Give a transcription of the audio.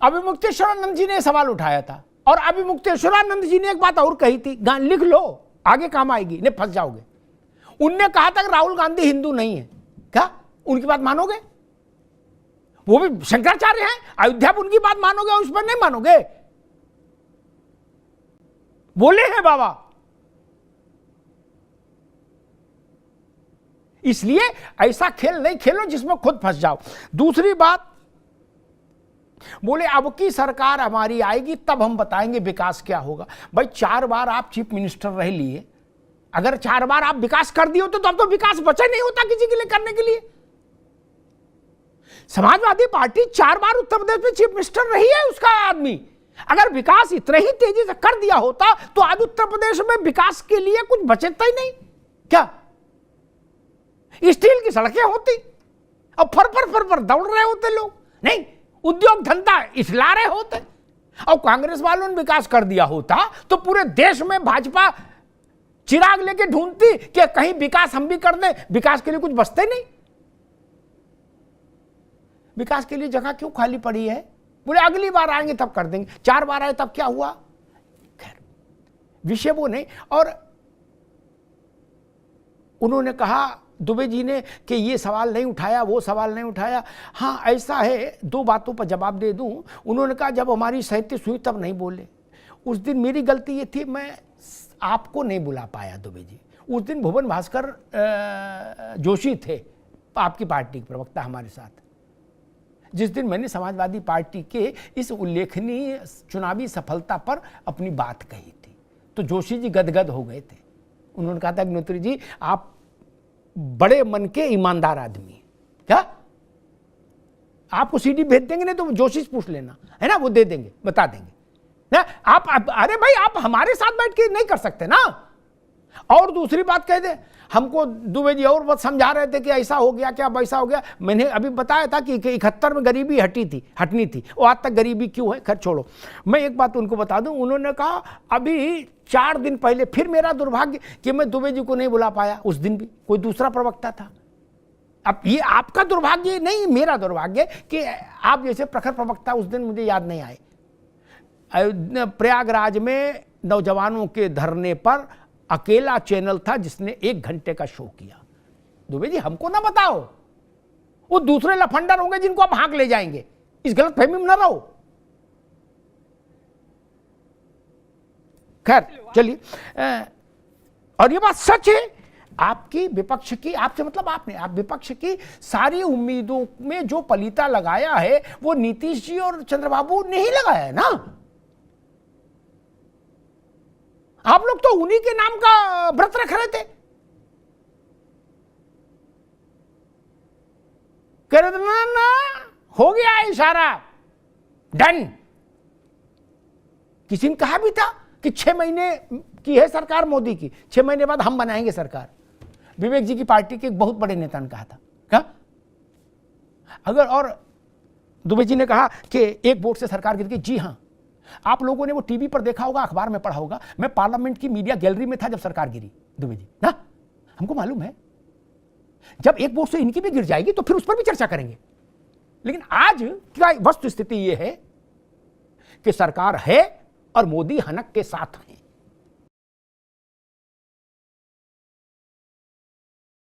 अभी मुक्तेश्वरानंद जी ने सवाल उठाया था, और अभी मुक्तेश्वरानंद जी ने एक बात और कही थी, लिख लो आगे काम आएगी, नहीं फंस जाओगे। उनने कहा था कि राहुल गांधी हिंदू नहीं है। क्या उनकी बात मानोगे? वो भी शंकराचार्य हैं, अयोध्या में उनकी बात मानोगे और उस पर नहीं मानोगे? बोले हैं बाबा। इसलिए ऐसा खेल नहीं खेलो जिसमें खुद फंस जाओ। दूसरी बात, बोले अब की सरकार हमारी आएगी तब हम बताएंगे विकास क्या होगा। भाई 4 बार आप चीफ मिनिस्टर रह लिए, अगर 4 बार आप विकास कर दिए होते तो अब तो विकास बचा नहीं होता किसी के लिए करने के लिए। समाजवादी पार्टी 4 बार उत्तर प्रदेश में चीफ मिनिस्टर रही है उसका आदमी। अगर विकास इतने ही तेजी से कर दिया होता तो आज उत्तर प्रदेश में विकास के लिए कुछ बचता ही नहीं। क्या स्टील की सड़कें होती, अब फर दौड़ रहे होते लोग, नहीं उद्योग धंधा इसला रहे होते। और कांग्रेस वालों ने विकास कर दिया होता तो पूरे देश में भाजपा चिराग लेके ढूंढती कि कहीं विकास हम भी कर दें। विकास के लिए कुछ बचते नहीं। विकास के लिए जगह क्यों खाली पड़ी है? बोले अगली बार आएंगे तब कर देंगे। 4 बार आए तब क्या हुआ? खैर विषय वो नहीं। और उन्होंने कहा दुबे जी ने कि ये सवाल नहीं उठाया, वो सवाल नहीं उठाया। हाँ ऐसा है, 2 बातों पर जवाब दे दूं। उन्होंने कहा जब हमारी 37 हुई तब नहीं बोले। उस दिन मेरी गलती ये थी, मैं आपको नहीं बुला पाया दुबे जी। उस दिन भुवन भास्कर जोशी थे, आपकी पार्टी के प्रवक्ता हमारे साथ। जिस दिन मैंने समाजवादी पार्टी के इस उल्लेखनीय चुनावी सफलता पर अपनी बात कही थी तो जोशी जी गदगद हो गए थे। उन्होंने कहा था अग्निहोत्री जी आप बड़े मन के ईमानदार आदमी हैं। क्या आपको सीडी भेज देंगे? नहीं तो जोशी से पूछ लेना, है ना, वो दे देंगे, बता देंगे ना। आप अरे भाई आप हमारे साथ बैठ के नहीं कर सकते ना। और दूसरी बात कह दे, हमको दुबे जी और बात समझा रहे थे कि ऐसा हो गया क्या वैसा हो गया। मैंने अभी बताया था कि 71 में गरीबी हटनी थी, वो आज तक गरीबी क्यों है। खैर छोड़ो, मैं एक बात उनको बता दूं। उन्होंने कहा अभी 4 दिन पहले फिर मेरा दुर्भाग्य कि मैं दुबे जी को नहीं बुला पाया। उस दिन भी कोई दूसरा प्रवक्ता था। अब ये आपका दुर्भाग्य नहीं, मेरा दुर्भाग्य कि आप जैसे प्रखर प्रवक्ता उस दिन मुझे याद नहीं आए। प्रयागराज में नौजवानों के धरने पर अकेला चैनल था जिसने 1 घंटे का शो किया। दुबे जी हमको ना बताओ, वो दूसरे लफंडर होंगे जिनको आप हाँक ले जाएंगे। इस गलतफहमी में ना रहो। खैर चलिए, और ये बात सच है आपकी विपक्ष की, आपसे मतलब आप विपक्ष की सारी उम्मीदों में जो पलीता लगाया है वो नीतीश जी और चंद्रबाबू ने ही लगाया है ना। आप लोग तो उन्हीं के नाम का व्रत रख रहे थे। कह रहे थे ना हो गया इशारा डन। किसी ने कहा भी था कि 6 महीने की है सरकार मोदी की, 6 महीने बाद हम बनाएंगे सरकार। विवेक जी की पार्टी के एक बहुत बड़े नेता ने कहा था। क्या अगर, और दुबे जी ने कहा कि 1 वोट से सरकार गिर गई। जी हां, आप लोगों ने वो टीवी पर देखा होगा, अखबार में पढ़ा होगा। मैं पार्लियामेंट की मीडिया गैलरी में था जब सरकार गिरी। दुबे जी ना, हमको मालूम है जब 1 वोट से इनकी भी गिर जाएगी तो फिर उस पर भी चर्चा करेंगे। लेकिन आज क्या वस्तु स्थिति यह है कि सरकार है और मोदी हनक के साथ हैं।